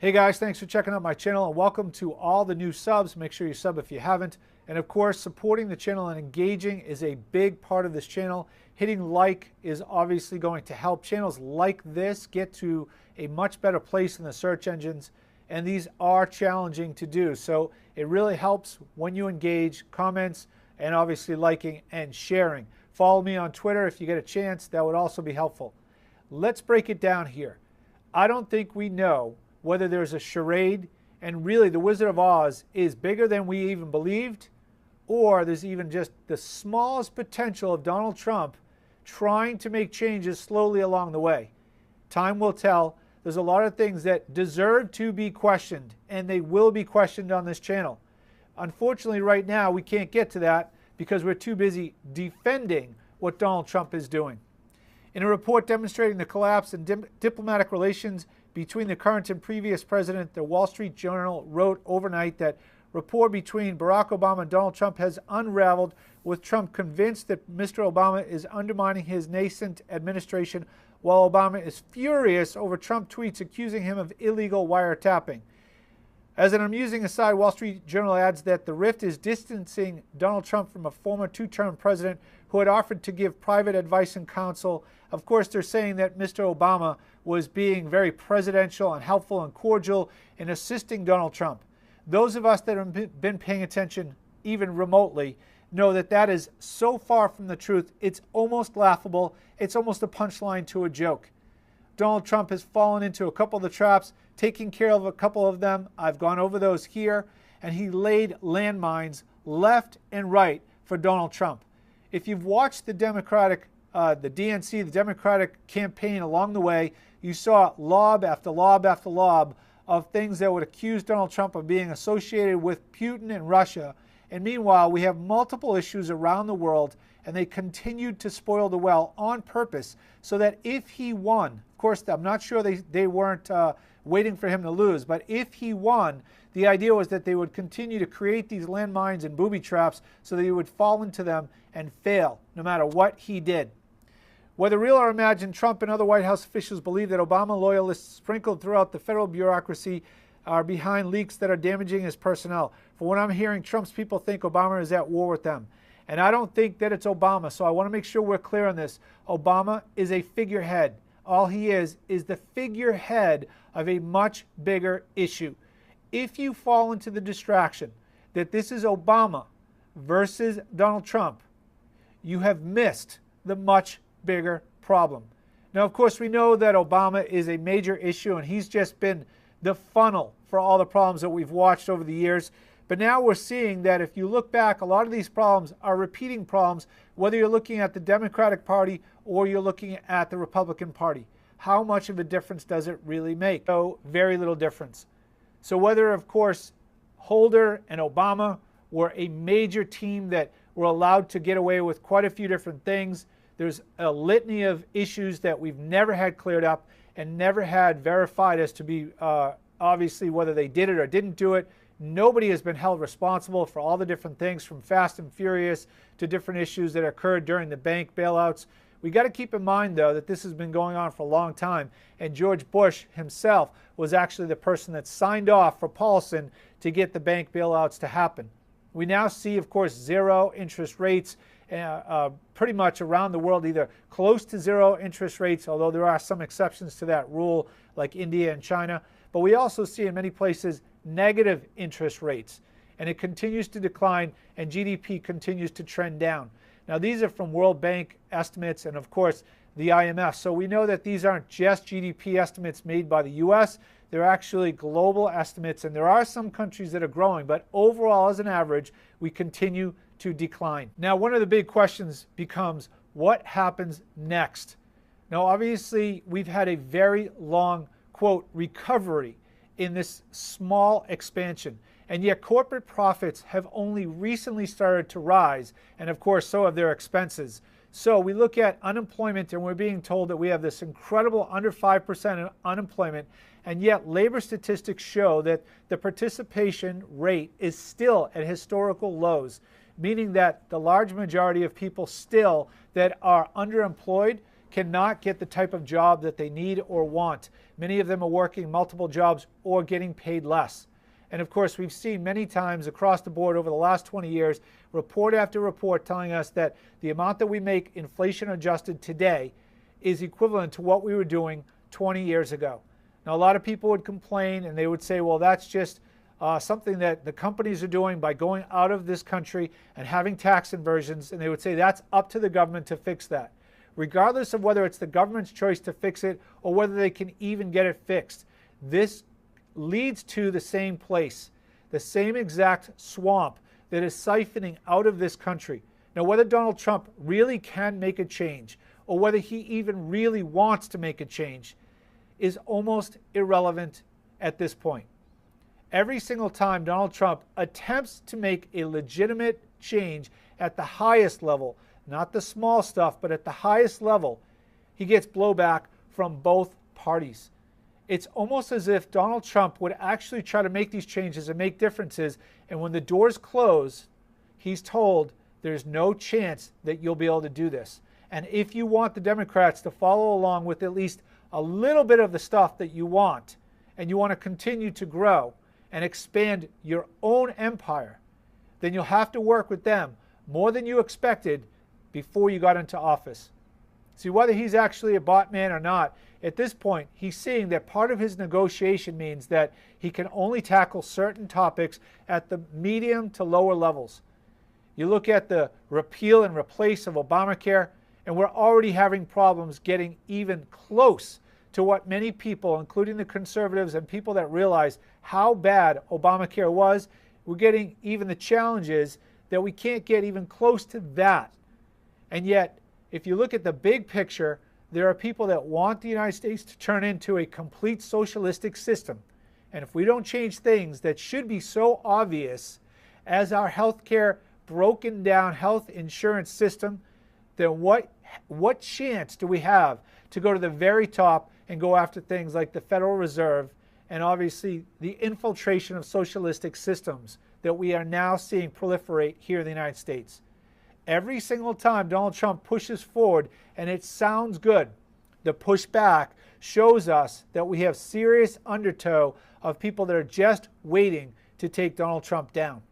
Hey guys, thanks for checking out my channel and welcome to all the new subs. Make sure you sub if you haven't. And of course, supporting the channel and engaging is a big part of this channel. Hitting like is obviously going to help channels like this get to a much better place in the search engines. And these are challenging to do. So it really helps when you engage, comments, and obviously liking and sharing. Follow me on Twitter if you get a chance. That would also be helpful. Let's break it down here. I don't think we know whether there's a charade and really the Wizard of Oz is bigger than we even believed, or there's even just the smallest potential of Donald Trump trying to make changes slowly along the way. Time will tell. There's a lot of things that deserve to be questioned, and they will be questioned on this channel. Unfortunately, right now, we can't get to that because we're too busy defending what Donald Trump is doing. In a report demonstrating the collapse in diplomatic relations between the current and previous president, the Wall Street Journal wrote overnight that rapport between Barack Obama and Donald Trump has unraveled, with Trump convinced that Mr. Obama is undermining his nascent administration, while Obama is furious over Trump tweets accusing him of illegal wiretapping. As an amusing aside, Wall Street Journal adds that the rift is distancing Donald Trump from a former two-term president who had offered to give private advice and counsel. Of course, they're saying that Mr. Obama was being very presidential and helpful and cordial in assisting Donald Trump. Those of us that have been paying attention even remotely know that that is so far from the truth, it's almost laughable. It's almost a punchline to a joke. Donald Trump has fallen into a couple of the traps, taking care of a couple of them. I've gone over those here, and he laid landmines left and right for Donald Trump. If you've watched the Democratic, the DNC, the Democratic campaign along the way, you saw lob after lob after lob of things that would accuse Donald Trump of being associated with Putin and Russia. And meanwhile, we have multiple issues around the world, and they continued to spoil the well on purpose so that if he won, of course, I'm not sure they weren't waiting for him to lose, but if he won, the idea was that they would continue to create these landmines and booby traps so that he would fall into them and fail no matter what he did. Whether real or imagined, Trump and other White House officials believe that Obama loyalists sprinkled throughout the federal bureaucracy are behind leaks that are damaging his personnel. For what I'm hearing, Trump's people think Obama is at war with them. And I don't think that it's Obama, so I want to make sure we're clear on this. Obama is a figurehead. All he is the figurehead of a much bigger issue. If you fall into the distraction that this is Obama versus Donald Trump, you have missed the much bigger problem. Now, of course, we know that Obama is a major issue, and he's just been the funnel for all the problems that we've watched over the years. But now we're seeing that if you look back, a lot of these problems are repeating problems, whether you're looking at the Democratic Party or you're looking at the Republican Party. How much of a difference does it really make? So very little difference. So whether, of course, Holder and Obama were a major team that were allowed to get away with quite a few different things, there's a litany of issues that we've never had cleared up and never had verified as to be obviously whether they did it or didn't do it. Nobody has been held responsible for all the different things from Fast and Furious to different issues that occurred during the bank bailouts. We got to keep in mind, though, that this has been going on for a long time, and George Bush himself was actually the person that signed off for Paulson to get the bank bailouts to happen. We now see, of course, zero interest rates pretty much around the world, either close to zero interest rates, although there are some exceptions to that rule, like India and China. But we also see in many places negative interest rates, and it continues to decline, and GDP continues to trend down. Now, these are from World Bank estimates and, of course, the IMF. So we know that these aren't just GDP estimates made by the U.S. They're actually global estimates, and there are some countries that are growing, but overall, as an average, we continue to decline. Now, one of the big questions becomes, what happens next? Now, obviously, we've had a very long, quote, recovery in this small expansion. And yet corporate profits have only recently started to rise. And of course, so have their expenses. So we look at unemployment, and we're being told that we have this incredible under 5% unemployment. And yet labor statistics show that the participation rate is still at historical lows, meaning that the large majority of people still that are underemployed cannot get the type of job that they need or want. Many of them are working multiple jobs or getting paid less. And of course, we've seen many times across the board over the last 20 years, report after report telling us that the amount that we make inflation adjusted today is equivalent to what we were doing 20 years ago. Now, a lot of people would complain and they would say, well, that's just something that the companies are doing by going out of this country and having tax inversions. And they would say that's up to the government to fix that. Regardless of whether it's the government's choice to fix it or whether they can even get it fixed, this leads to the same place, the same exact swamp that is siphoning out of this country. Now, whether Donald Trump really can make a change or whether he even really wants to make a change is almost irrelevant at this point. Every single time Donald Trump attempts to make a legitimate change at the highest level, not the small stuff, but at the highest level, he gets blowback from both parties. It's almost as if Donald Trump would actually try to make these changes and make differences, and when the doors close, he's told there's no chance that you'll be able to do this. And if you want the Democrats to follow along with at least a little bit of the stuff that you want, and you want to continue to grow and expand your own empire, then you'll have to work with them more than you expected before you got into office. See, whether he's actually a bought man or not, at this point, he's seeing that part of his negotiation means that he can only tackle certain topics at the medium to lower levels. You look at the repeal and replace of Obamacare, and we're already having problems getting even close to what many people, including the conservatives and people that realize how bad Obamacare was, we're getting even the challenges that we can't get even close to that. And yet, if you look at the big picture, there are people that want the United States to turn into a complete socialistic system. And if we don't change things that should be so obvious as our healthcare broken down health insurance system, then what chance do we have to go to the very top and go after things like the Federal Reserve and obviously the infiltration of socialistic systems that we are now seeing proliferate here in the United States? Every single time Donald Trump pushes forward and it sounds good, the pushback shows us that we have serious undertow of people that are just waiting to take Donald Trump down.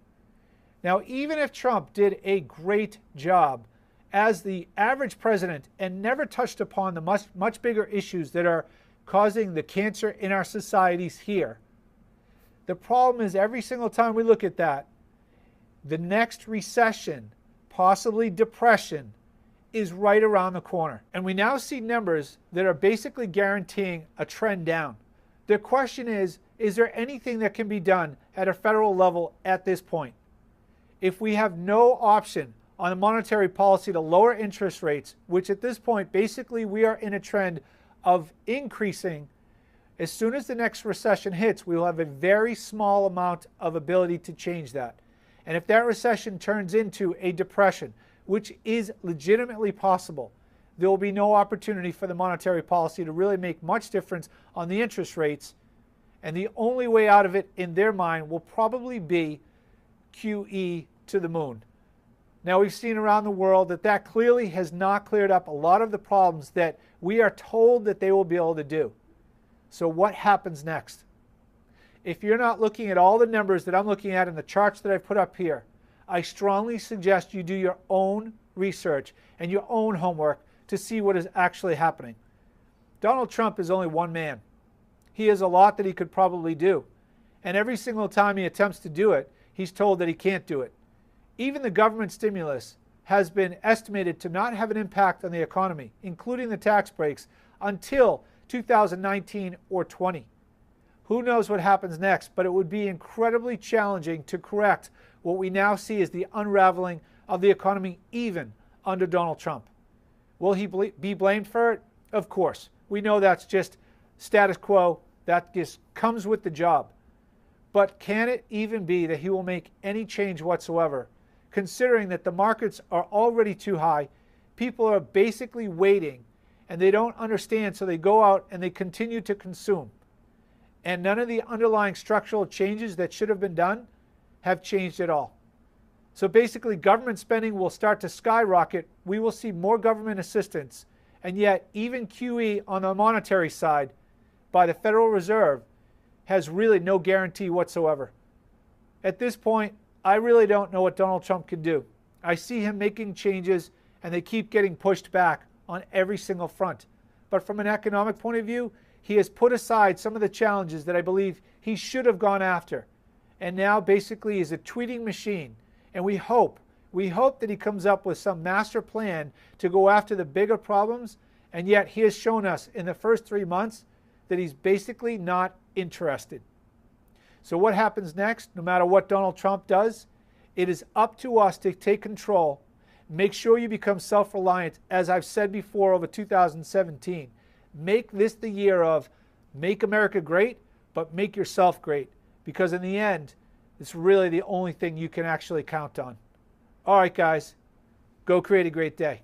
Now, even if Trump did a great job as the average president and never touched upon the much bigger issues that are causing the cancer in our societies here, the problem is every single time we look at that, the next recession, possibly depression, is right around the corner. And we now see numbers that are basically guaranteeing a trend down. The question is there anything that can be done at a federal level at this point? If we have no option on a monetary policy to lower interest rates, which at this point, basically we are in a trend of increasing, as soon as the next recession hits, we will have a very small amount of ability to change that. And if that recession turns into a depression, which is legitimately possible, there will be no opportunity for the monetary policy to really make much difference on the interest rates. And the only way out of it, in their mind, will probably be QE to the moon. Now, we've seen around the world that clearly has not cleared up a lot of the problems that we are told that they will be able to do. So what happens next? If you're not looking at all the numbers that I'm looking at in the charts that I've put up here, I strongly suggest you do your own research and your own homework to see what is actually happening. Donald Trump is only one man. He has a lot that he could probably do. And every single time he attempts to do it, he's told that he can't do it. Even the government stimulus has been estimated to not have an impact on the economy, including the tax breaks, until 2019 or 20. Who knows what happens next, but it would be incredibly challenging to correct what we now see as the unraveling of the economy even under Donald Trump. Will he be blamed for it? Of course. We know that's just status quo. That just comes with the job. But can it even be that he will make any change whatsoever, considering that the markets are already too high, people are basically waiting, and they don't understand, so they go out and they continue to consume. And none of the underlying structural changes that should have been done have changed at all. So basically, government spending will start to skyrocket. We will see more government assistance, And yet, even QE on the monetary side by the Federal Reserve has really no guarantee whatsoever. At this point, I really don't know what Donald Trump can do. I see him making changes, and they keep getting pushed back on every single front. But from an economic point of view, he has put aside some of the challenges that I believe he should have gone after. And now basically is a tweeting machine. And we hope that he comes up with some master plan to go after the bigger problems. And yet he has shown us in the first 3 months that he's basically not interested. So what happens next, no matter what Donald Trump does, it is up to us to take control. Make sure you become self-reliant, as I've said before over 2017. Make this the year of make America great, but make yourself great. Because in the end, it's really the only thing you can actually count on. All right, guys, go create a great day.